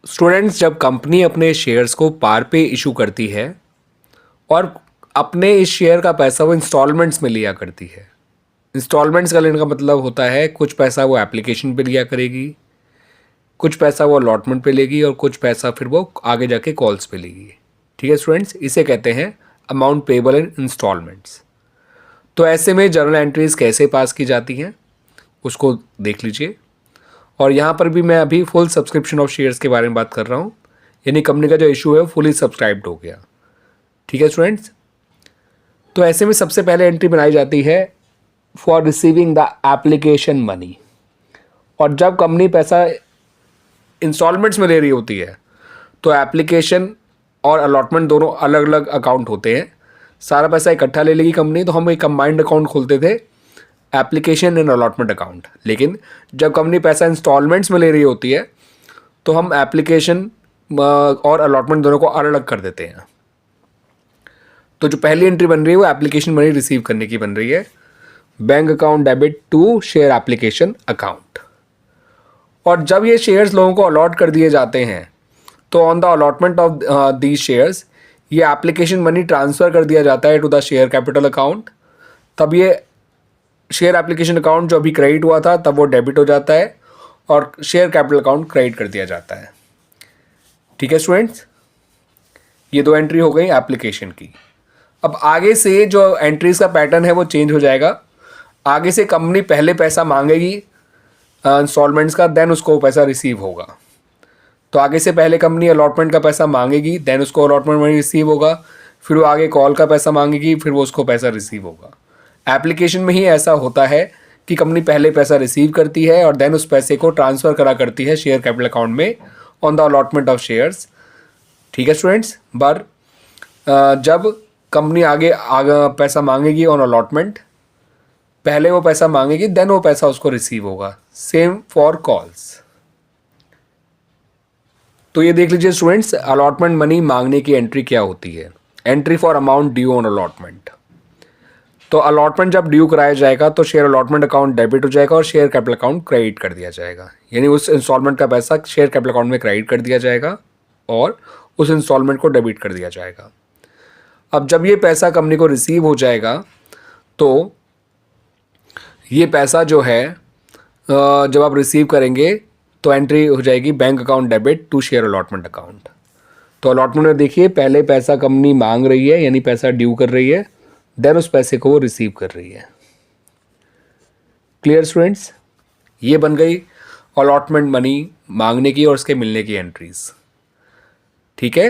Students, जब company अपने shares को पार पे इशू करती है और अपने इस शेयर का पैसा वो इंस्टॉलमेंट्स में लिया करती है। इंस्टॉलमेंट्स का लेने का मतलब होता है कुछ पैसा वो एप्लीकेशन पे लिया करेगी, कुछ पैसा वो अलॉटमेंट पे लेगी और कुछ पैसा फिर वो आगे जाके कॉल्स पे लेगी। ठीक है स्टूडेंट्स, इसे कहते हैं अमाउंट पेबल इन इंस्टॉलमेंट्स। तो ऐसे में जर्नल एंट्रीज कैसे पास की जाती हैं उसको देख लीजिए। और यहाँ पर भी मैं अभी फुल सब्सक्रिप्शन ऑफ शेयर्स के बारे में बात कर रहा हूँ, यानी कंपनी का जो इशू है वो फुली सब्सक्राइब्ड हो गया। ठीक है स्टूडेंट्स, तो ऐसे में सबसे पहले एंट्री बनाई जाती है for receiving the application money. और जब कंपनी पैसा इंस्टॉलमेंट्स में ले रही होती है तो एप्लीकेशन और अलॉटमेंट दोनों अलग अलग अकाउंट होते हैं। सारा पैसा इकट्ठा ले लेगी कंपनी तो हम एक कंबाइंड अकाउंट खोलते थे, एप्लीकेशन एंड अलॉटमेंट अकाउंट। लेकिन जब कंपनी पैसा इंस्टॉलमेंट्स में ले रही होती है तो हम एप्लीकेशन और अलॉटमेंट दोनों को अलग अलग कर देते हैं। तो जो पहली एंट्री बन रही है वो एप्लीकेशन मनी रिसीव करने की बन रही है, bank account debit to share application account. और जब ये शेयर्स लोगों को अलॉट कर दिए जाते हैं तो on the allotment of these shares ये एप्लीकेशन मनी ट्रांसफ़र कर दिया जाता है to the share capital account. तब ये शेयर एप्लीकेशन अकाउंट जो अभी क्रेडिट हुआ था तब वो डेबिट हो जाता है और शेयर कैपिटल अकाउंट क्रेडिट कर दिया जाता है। ठीक है स्टूडेंट्स, ये दो एंट्री हो गई एप्लीकेशन की। अब आगे से जो एंट्रीज का पैटर्न है वो चेंज हो जाएगा। आगे से कंपनी पहले पैसा मांगेगी इंस्टॉलमेंट्स का, देन उसको पैसा रिसीव होगा। तो आगे से पहले कंपनी अलॉटमेंट का पैसा मांगेगी, देन उसको अलॉटमेंट मनी रिसीव होगा, फिर वो आगे कॉल का पैसा मांगेगी, फिर वो उसको पैसा रिसीव होगा। एप्लीकेशन में ही ऐसा होता है कि कंपनी पहले पैसा रिसीव करती है और देन उस पैसे को ट्रांसफ़र करा करती है शेयर कैपिटल अकाउंट में on the allotment of shares. ठीक है स्टूडेंट्स, पर जब कंपनी आगे पैसा मांगेगी ऑन अलॉटमेंट, पहले वो पैसा मांगेगी देन वो पैसा उसको रिसीव होगा। Same for calls. तो ये देख लीजिए स्टूडेंट्स, अलॉटमेंट मनी मांगने की एंट्री क्या होती है। Entry for amount due on allotment. तो अलॉटमेंट जब ड्यू कराया जाएगा तो शेयर अलॉटमेंट अकाउंट डेबिट हो जाएगा और शेयर कैपिटल अकाउंट क्रेडिट कर दिया जाएगा, यानी उस इंस्टॉलमेंट का पैसा शेयर कैपिटल अकाउंट में क्रेडिट कर दिया जाएगा और उस इंस्टॉलमेंट को डेबिट कर दिया जाएगा। अब जब ये पैसा कंपनी को रिसीव हो जाएगा तो ये पैसा जो है जब आप रिसीव करेंगे तो एंट्री हो जाएगी bank account debit to share allotment account. तो अलॉटमेंट में देखिए पहले पैसा कंपनी मांग रही है यानी पैसा ड्यू कर रही है, देन उस पैसे को वो रिसीव कर रही है। क्लियर स्टूडेंट्स, ये बन गई अलॉटमेंट मनी मांगने की और उसके मिलने की एंट्रीज। ठीक है,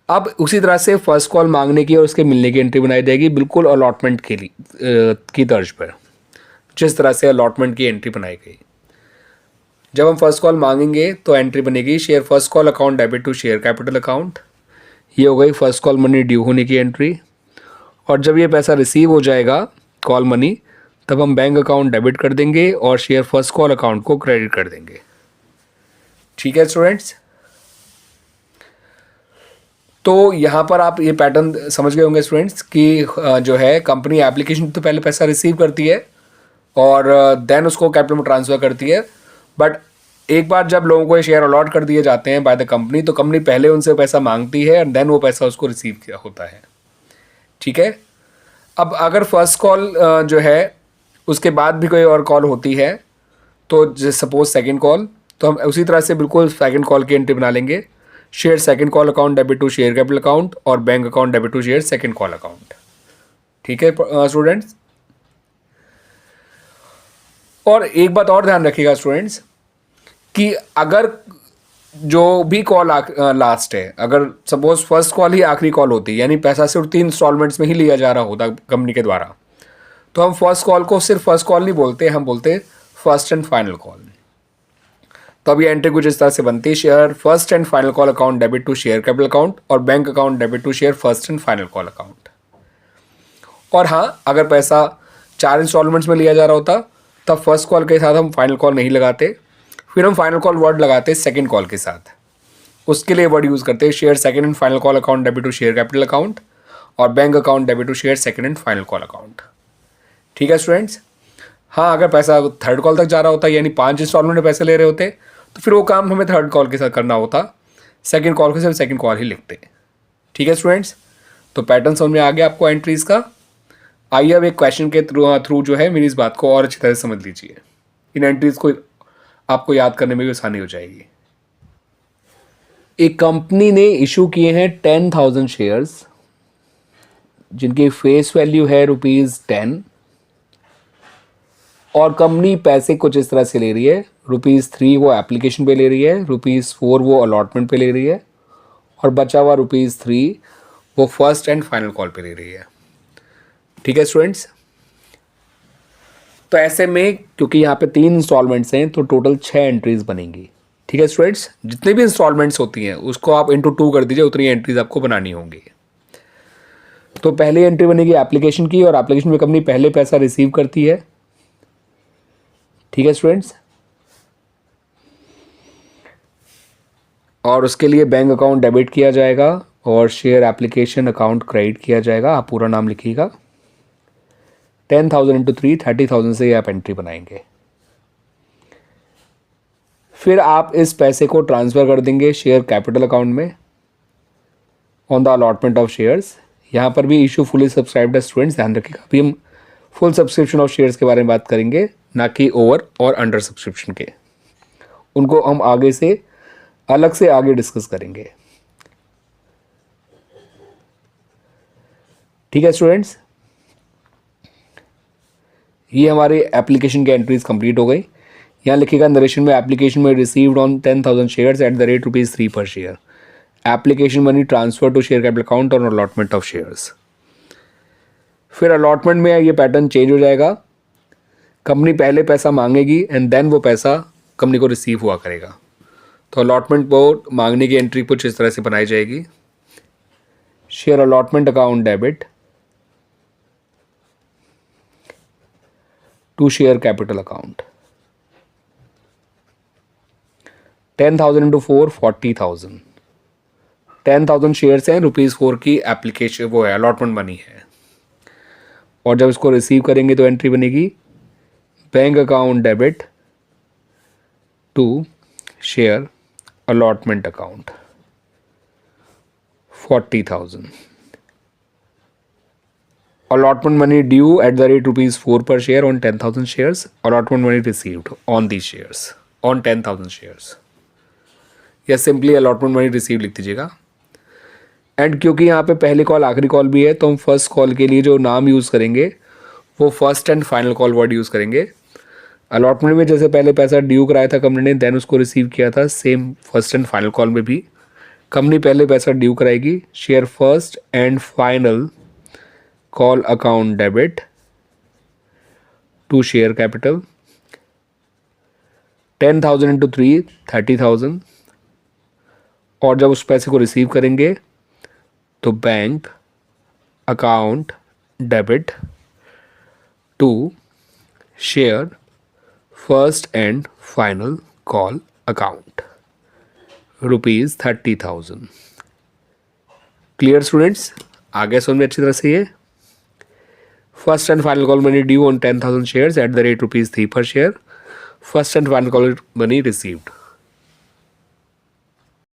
अब उसी तरह से फर्स्ट कॉल मांगने की और उसके मिलने की एंट्री बनाई जाएगी बिल्कुल अलॉटमेंट के लिए की तर्ज पर, जिस तरह से अलॉटमेंट की एंट्री बनाई गई। जब हम फर्स्ट कॉल मांगेंगे तो एंट्री बनेगी share first call account debit to share capital account. ये हो गई फर्स्ट कॉल मनी ड्यू होने की एंट्री। और जब ये पैसा रिसीव हो जाएगा कॉल मनी, तब हम बैंक अकाउंट डेबिट कर देंगे और शेयर फर्स्ट कॉल अकाउंट को क्रेडिट कर देंगे। ठीक है स्टूडेंट्स, तो यहाँ पर आप ये पैटर्न समझ गए होंगे स्टूडेंट्स कि जो है कंपनी एप्लीकेशन तो पहले पैसा रिसीव करती है और देन उसको कैपिटल में ट्रांसफ़र करती है। बट एक बार जब लोगों को ये शेयर अलॉट कर दिए जाते हैं बाय द कंपनी तो कंपनी पहले उनसे पैसा मांगती है और देन वो पैसा उसको रिसीव किया होता है। ठीक है, अब अगर फर्स्ट कॉल जो है उसके बाद भी कोई और कॉल होती है तो सपोज सेकंड कॉल, तो हम उसी तरह से बिल्कुल सेकंड कॉल की एंट्री बना लेंगे, share second call account debit to share capital account और bank account debit to share second call account. ठीक है स्टूडेंट्स, और एक बात और ध्यान रखिएगा स्टूडेंट्स कि अगर जो भी कॉल लास्ट है, अगर सपोज फर्स्ट कॉल ही आखिरी कॉल होती यानी पैसा सिर्फ 3 इंस्टॉलमेंट्स में ही लिया जा रहा होता कंपनी के द्वारा, तो हम फर्स्ट कॉल को सिर्फ फर्स्ट कॉल नहीं बोलते, हम बोलते फर्स्ट एंड फाइनल कॉल। तो अब ये एंट्री कुछ इस तरह से बनती है, share first and final call account debit to share capital account और bank account debit to share first and final call account. और हाँ, अगर पैसा 4 इंस्टॉलमेंट्स में लिया जा रहा होता तब फर्स्ट कॉल के साथ हम फाइनल कॉल नहीं लगाते, फिर हम फाइनल कॉल वर्ड लगाते सेकंड कॉल के साथ। उसके लिए वर्ड यूज़ करते हैं share second and final call account debit to share capital account और bank account debit to share second and final call account. ठीक है स्टूडेंट्स, हाँ अगर पैसा थर्ड कॉल तक जा रहा होता यानी 5 इंस्टॉलमेंट में पैसे ले रहे होते तो फिर वो काम हमें थर्ड कॉल के साथ करना होता, सेकंड कॉल के साथ सेकंड कॉल ही लिखते। ठीक है स्टूडेंट्स, तो पैटर्न समझ में आ गया आपको एंट्रीज का। आइए अब एक क्वेश्चन के थ्रू जो है मेरी इस बात को और अच्छी तरह से समझ लीजिए। इन एंट्रीज को आपको याद करने में भी आसानी हो जाएगी। एक कंपनी ने इशू किए हैं 10,000 शेयर्स जिनकी फेस वैल्यू है ₹10, और कंपनी पैसे कुछ इस तरह से ले रही है। ₹3 वो एप्लीकेशन पे ले रही है, ₹4 वो अलॉटमेंट पे ले रही है, और बचा हुआ ₹3 वो फर्स्ट एंड फाइनल कॉल पे ले रही है। ठीक है स्टूडेंट्स, तो ऐसे में क्योंकि यहाँ पे 3 इंस्टॉलमेंट्स हैं तो टोटल 6 एंट्रीज बनेंगी। ठीक है स्टूडेंट्स, जितनी भी इंस्टॉलमेंट्स होती हैं उसको आप इंटू 2 कर दीजिए, उतनी एंट्रीज आपको बनानी होंगी। तो पहली एंट्री बनेगी एप्लीकेशन की, और एप्लीकेशन में कंपनी पहले पैसा रिसीव करती है। ठीक है स्टूडेंट्स, और उसके लिए बैंक अकाउंट डेबिट किया जाएगा और शेयर एप्लीकेशन अकाउंट क्रेडिट किया जाएगा। आप पूरा नाम लिखिएगा। 10,000 इंटू 3 30,000 से आप एंट्री बनाएंगे। फिर आप इस पैसे को ट्रांसफ़र कर देंगे शेयर कैपिटल अकाउंट में on the allotment of shares. यहाँ पर भी इशू फुली सब्सक्राइब्ड है स्टूडेंट्स, ध्यान रखिएगा। अभी हम फुल सब्सक्रिप्शन ऑफ शेयर्स के बारे में बात करेंगे, ना कि ओवर और अंडर सब्सक्रिप्शन के। उनको हम आगे से अलग से आगे डिस्कस करेंगे। ठीक है स्टूडेंट्स, ये हमारे एप्लीकेशन के एंट्रीज कंप्लीट हो गई। यहाँ लिखिएगा नरेशन में, एप्लीकेशन में received on 10,000 shares at the rate ₹3 per share. Application money transfer to share capital account और अलॉटमेंट ऑफ शेयर्स। फिर अलॉटमेंट में ये पैटर्न चेंज हो जाएगा। कंपनी पहले पैसा मांगेगी एंड देन वो पैसा कंपनी को रिसीव हुआ करेगा। तो अलॉटमेंट को मांगने की एंट्री कुछ इस तरह से बनाई जाएगी। Share allotment account debit to share capital account. 10,000 into 4 40,000। 10,000 shares हैं, ₹4 की एप्लीकेशन वो है, अलॉटमेंट मनी है। और जब इसको रिसीव करेंगे तो एंट्री बनेगी bank account debit to share allotment account 40,000। Allotment money due at the rate ₹4 per share on 10,000 shares. Allotment money received on these shares on 10,000 shares. या सिंपली अलॉटमेंट मनी रिसीव लिख दीजिएगा। And क्योंकि यहाँ पे पहली call आखिरी call भी है तो हम फर्स्ट कॉल के लिए जो नाम यूज़ करेंगे वो first and final call word use करेंगे। अलॉटमेंट में जैसे पहले पैसा ड्यू कराया था कंपनी ने, देन उसको रिसीव किया था, same first and final call में भी कंपनी पहले पैसा ड्यू कराएगी। Share first and final call account debit to share capital 10,000 into 3 30,000। और जब उस पैसे को रिसीव करेंगे तो bank account debit to share first and final call account ₹30,000। Clear students, आगे समझ में अच्छी तरह से। ये first and final call money due on 10,000 shares at the rate ₹3 per share. First and final call money received.